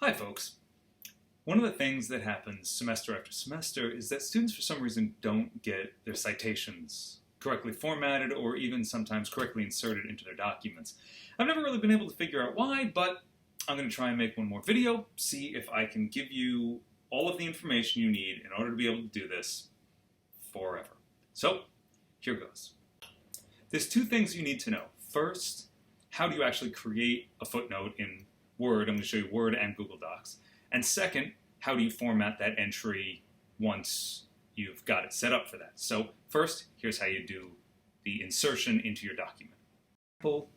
Hi folks. One of the things that happens semester after semester is that students for some reason don't get their citations correctly formatted or even sometimes correctly inserted into their documents. I've never really been able to figure out why, but I'm going to try and make one more video, see if I can give you all of the information you need in order to be able to do this forever. So, here goes. There's two things you need to know. First, how do you actually create a footnote in Word? I'm going to show you Word and Google Docs. And second, how do you format that entry once you've got it set up for that? So first, here's how you do the insertion into your document.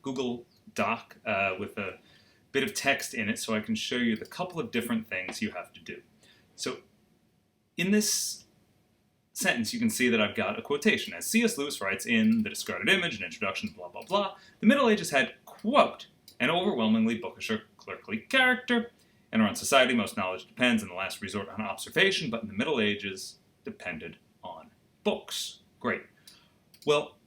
Google Doc with a bit of text in it so I can show you the couple of different things you have to do. So in this sentence, you can see that I've got a quotation. As C.S. Lewis writes in The Discarded Image, an introduction, blah, blah, blah, the Middle Ages had, quote, an overwhelmingly bookish or clerkly character. In our own society, most knowledge depends in the last resort on observation, but in the Middle Ages, depended on books. Great. Well,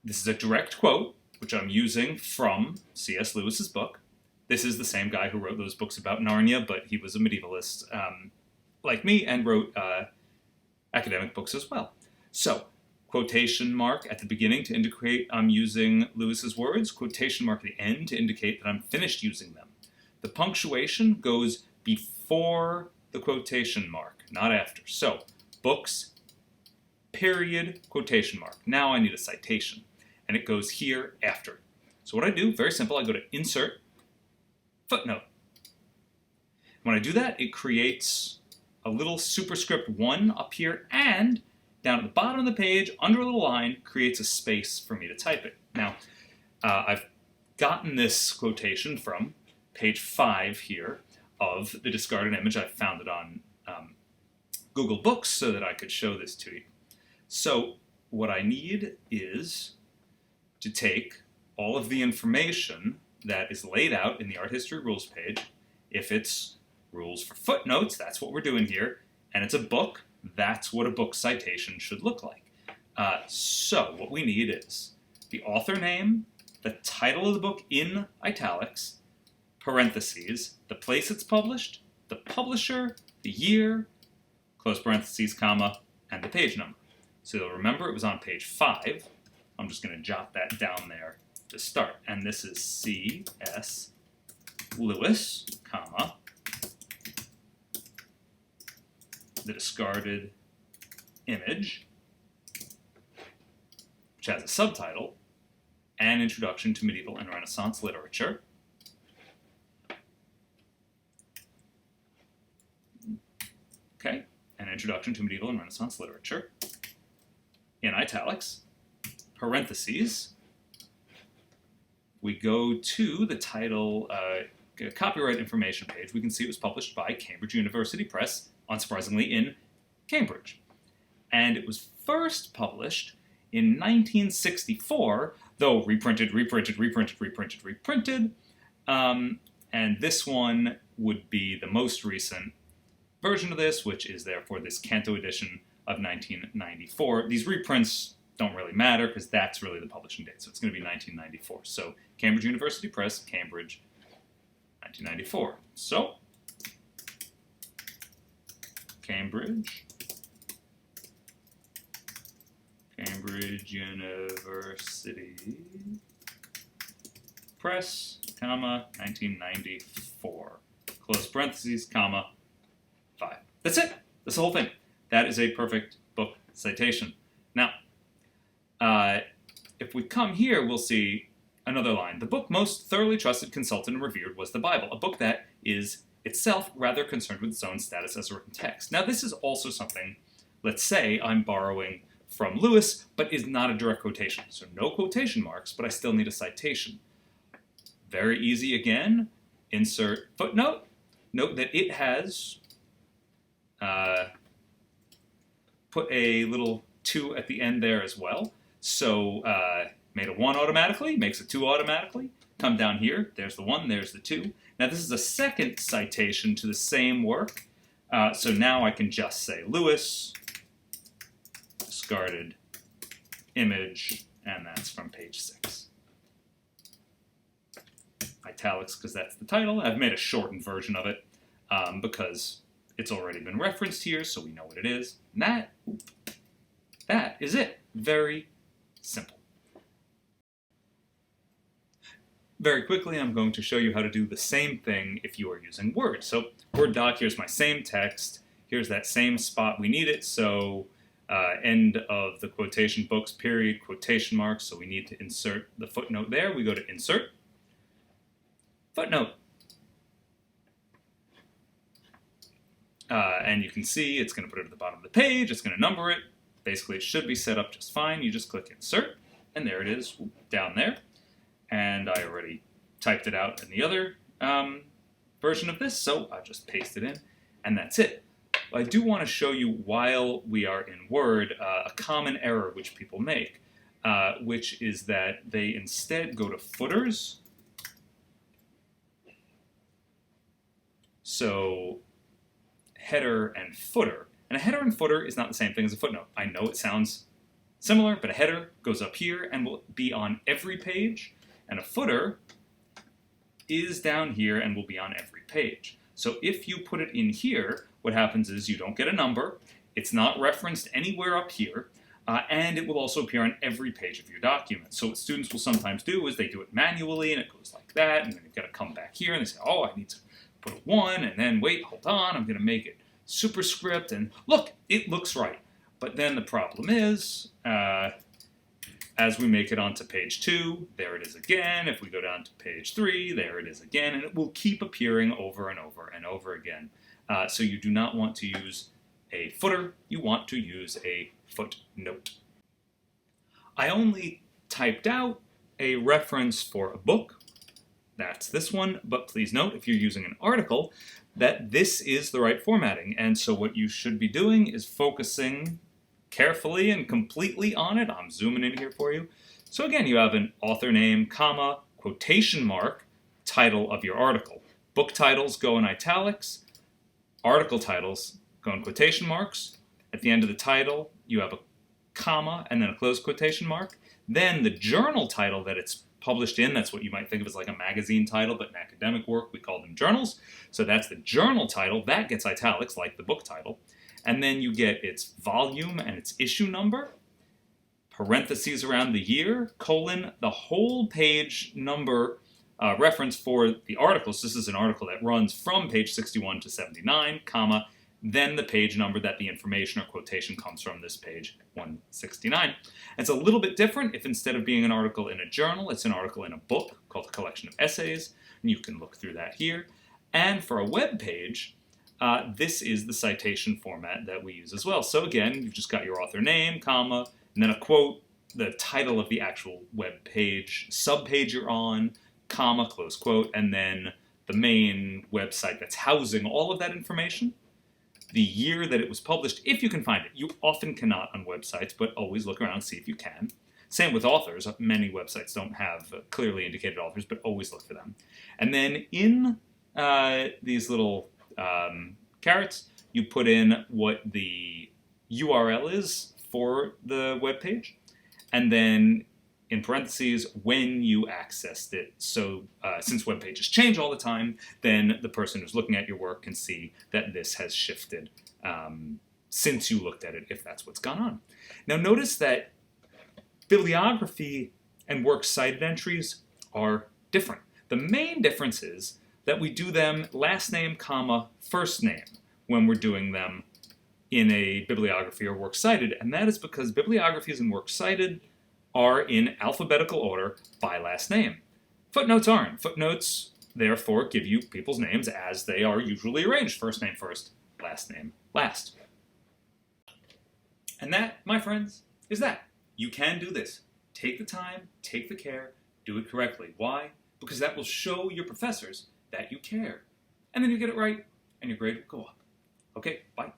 this is a direct quote, which I'm using from C.S. Lewis's book. This is the same guy who wrote those books about Narnia, but he was a medievalist like me and wrote academic books as well. So, quotation mark at the beginning to indicate I'm using Lewis's words, quotation mark at the end to indicate that I'm finished using them. The punctuation goes before the quotation mark, not after. So, books, period, quotation mark. Now I need a citation, and it goes here after. So what I do, very simple, I go to Insert, Footnote. When I do that, it creates a little superscript 1 up here, and down at the bottom of the page, under a little line, creates a space for me to type it. Now, I've gotten this quotation from page 5 here of The Discarded Image. I found it on Google Books so that I could show this to you. So what I need is to take all of the information that is laid out in the Art History Rules page. If it's rules for footnotes, that's what we're doing here, and it's a book, that's what a book citation should look like. So what we need is the author name, the title of the book in italics, parentheses, the place it's published, the publisher, the year, close parentheses, comma, and the page number. So you'll remember it was on page 5. I'm just going to jot that down there to start. And this is C.S. Lewis, comma, The Discarded Image, which has a subtitle, An Introduction to Medieval and Renaissance Literature. Okay, An Introduction to Medieval and Renaissance Literature, in italics, parentheses. We go to the title, copyright information page. We can see it was published by Cambridge University Press, unsurprisingly, in Cambridge. And it was first published in 1964, though reprinted. And this one would be the most recent version of this, which is therefore this Canto edition of 1994. These reprints don't really matter because that's really the publishing date, so it's going to be 1994. So Cambridge University Press, Cambridge, 1994. So Cambridge University Press, comma, 1994. Close parentheses, comma, 5. That's it. That's the whole thing. That is a perfect book citation. Now, if we come here, we'll see another line. The book most thoroughly trusted, consulted, and revered was the Bible, a book that is itself rather concerned with its own status as a written text. Now, this is also something, let's say I'm borrowing from Lewis, but is not a direct quotation. So no quotation marks, but I still need a citation. Very easy again. Insert footnote. Note that it has put a little 2 at the end there as well. So made a 1 automatically, makes a 2 automatically. Come down here, there's the 1, there's the 2. Now this is a second citation to the same work. So now I can just say Lewis, Discarded Image, and that's from page 6. italics because that's the title. I've made a shortened version of it because it's already been referenced here, so we know what it is. And that is it. Very simple. Very quickly, I'm going to show you how to do the same thing if you are using Word. So Word doc, here's my same text. Here's that same spot we need it. So end of the quotation, books, period, quotation marks. So we need to insert the footnote there. We go to Insert, Footnote. And you can see it's going to put it at the bottom of the page. It's going to number it. Basically, it should be set up just fine. You just click Insert, and there it is down there. And I already typed it out in the other version of this, so I just paste it in, and that's it. I do want to show you, while we are in Word, a common error which people make, which is that they instead go to footers. So header and footer. And a header and footer is not the same thing as a footnote. I know it sounds similar, but a header goes up here and will be on every page, and a footer is down here and will be on every page. So if you put it in here, what happens is you don't get a number, it's not referenced anywhere up here, and it will also appear on every page of your document. So what students will sometimes do is they do it manually, and it goes like that, and then you've got to come back here, and they say, oh, I need to put a 1, and then wait, hold on, I'm going to make it superscript, and look, it looks right. But then the problem is, as we make it onto page 2, there it is again. If we go down to page 3, there it is again, and it will keep appearing over and over and over again. So you do not want to use a footer, you want to use a footnote. I only typed out a reference for a book. That's this one, but please note, if you're using an article, that this is the right formatting. And so what you should be doing is focusing carefully and completely on it. I'm zooming in here for you. So again, you have an author name, comma, quotation mark, title of your article. Book titles go in italics. Article titles go in quotation marks. At the end of the title, you have a comma and then a closed quotation mark. Then the journal title that it's published in, that's what you might think of as like a magazine title, but in academic work we call them journals. So that's the journal title. That gets italics like the book title. And then you get its volume and its issue number, parentheses around the year, colon, the whole page number reference for the articles. This is an article that runs from page 61 to 79, comma, then the page number that the information or quotation comes from, this page 169. It's a little bit different if instead of being an article in a journal, it's an article in a book called a collection of essays. And you can look through that here. And for a web page, this is the citation format that we use as well. So again, you've just got your author name, comma, and then a quote, the title of the actual web page, subpage you're on, comma, close quote, and then the main website that's housing all of that information, the year that it was published, if you can find it. You often cannot on websites, but always look around and see if you can. Same with authors. Many websites don't have clearly indicated authors, but always look for them. And then in these little carets, you put in what the URL is for the web page, and then in parentheses, when you accessed it. So since web pages change all the time, then the person who's looking at your work can see that this has shifted since you looked at it, if that's what's gone on. Now notice that bibliography and works cited entries are different. The main difference is that we do them last name, comma, first name when we're doing them in a bibliography or works cited, and that is because bibliographies and works cited are in alphabetical order by last name. Footnotes aren't. Footnotes, therefore, give you people's names as they are usually arranged. First name first, last name last. And that, my friends, is that. You can do this. Take the time, take the care, do it correctly. Why? Because that will show your professors that you care. And then you get it right, and your grade will go up. Okay, bye.